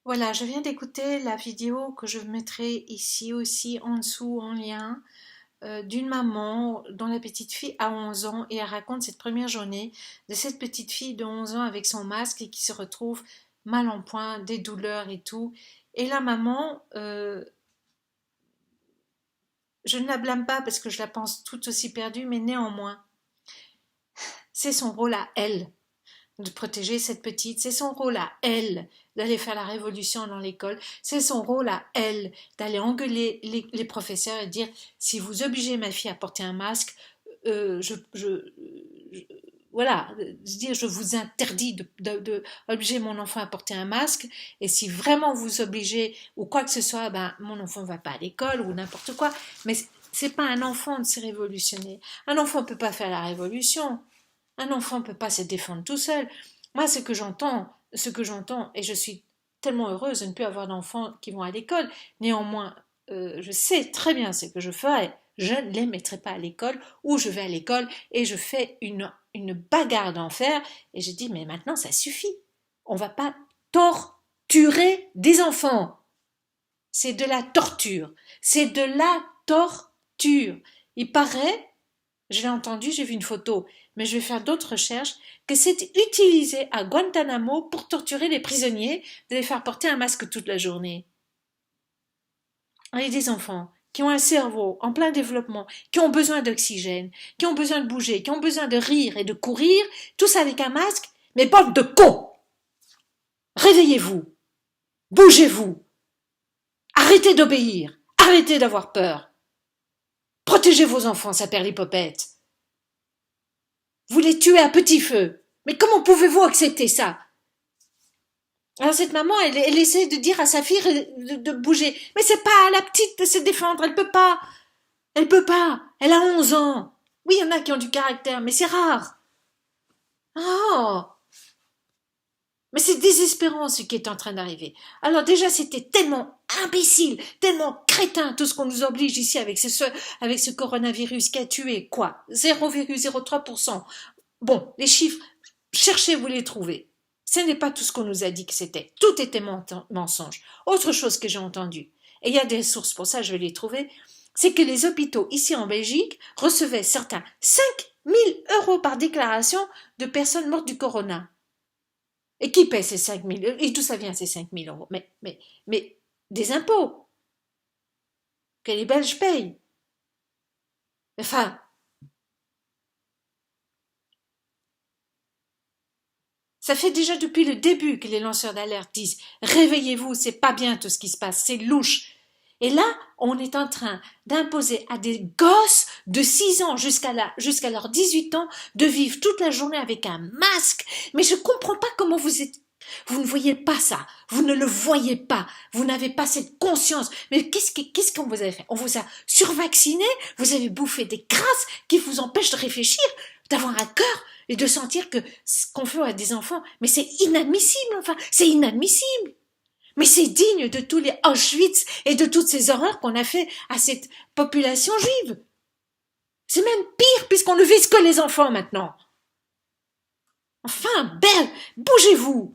Voilà, je viens d'écouter la vidéo que je mettrai ici aussi en dessous en lien d'une maman dont la petite fille a 11 ans et elle raconte cette première journée de cette petite fille de 11 ans avec son masque et qui se retrouve mal en point, des douleurs et tout. Et la maman, je ne la blâme pas parce que je la pense tout aussi perdue, mais néanmoins, c'est son rôle à elle de protéger cette petite. C'est son rôle à elle d'aller faire la révolution dans l'école. C'est son rôle à elle d'aller engueuler les professeurs et dire si vous obligez ma fille à porter un masque, je voilà, dire je vous interdis de obliger mon enfant à porter un masque, et si vraiment vous obligez ou quoi que ce soit, ben mon enfant ne va pas à l'école ou n'importe quoi. Mais c'est pas un enfant de se révolutionner. Un enfant ne peut pas faire la révolution. Un enfant ne peut pas se défendre tout seul. Moi, ce que j'entends, et je suis tellement heureuse de ne plus avoir d'enfants qui vont à l'école. Néanmoins, je sais très bien ce que je ferai. Je ne les mettrai pas à l'école, ou je vais à l'école et je fais une bagarre d'enfer. Et je dis, mais maintenant, ça suffit. On ne va pas torturer des enfants. C'est de la torture. C'est de la torture. Il paraît, je l'ai entendu, j'ai vu une photo, mais je vais faire d'autres recherches, que c'est utilisé à Guantanamo pour torturer les prisonniers, de les faire porter un masque toute la journée. Avec des enfants qui ont un cerveau en plein développement, qui ont besoin d'oxygène, qui ont besoin de bouger, qui ont besoin de rire et de courir, tous avec un masque, mais bande de cons! Réveillez-vous! Bougez-vous! Arrêtez d'obéir! Arrêtez d'avoir peur! Protégez vos enfants, ça perd l'hypopète! Vous les tuez à petit feu! Mais comment pouvez-vous accepter ça? Alors cette maman, elle essaie de dire à sa fille de bouger. Mais c'est pas à la petite de se défendre, elle peut pas. Elle peut pas. Elle a 11 ans. Oui, il y en a qui ont du caractère, mais c'est rare. Oh, mais c'est désespérant ce qui est en train d'arriver. Alors déjà, c'était tellement imbécile, tellement crétin tout ce qu'on nous oblige ici avec ce coronavirus qui a tué quoi 0,03%. Bon, les chiffres, cherchez, vous les trouvez. Ce n'est pas tout ce qu'on nous a dit que c'était. Tout était mensonge. Autre chose que j'ai entendu, et il y a des sources pour ça, je vais les trouver, c'est que les hôpitaux ici en Belgique recevaient certains 5 000 € par déclaration de personnes mortes du corona. Et qui paie ces 5 000 €? Et d'où ça vient ces 5 000 €? Mais des impôts que les Belges payent. Enfin, ça fait déjà depuis le début que les lanceurs d'alerte disent réveillez-vous, c'est pas bien tout ce qui se passe, c'est louche. Et là, on est en train d'imposer à des gosses de 6 ans jusqu'à leurs 18 ans de vivre toute la journée avec un masque. Mais je comprends pas comment vous ne voyez pas ça, vous ne le voyez pas, vous n'avez pas cette conscience. Mais qu'est-ce qu'on vous a fait? On vous a survacciné, vous avez bouffé des crasses qui vous empêchent de réfléchir, d'avoir un cœur et de sentir que ce qu'on fait à des enfants, mais c'est inadmissible, enfin, c'est inadmissible. Mais c'est digne de tous les Auschwitz et de toutes ces horreurs qu'on a fait à cette population juive. C'est même pire puisqu'on ne vise que les enfants maintenant. Enfin, belle, bougez-vous!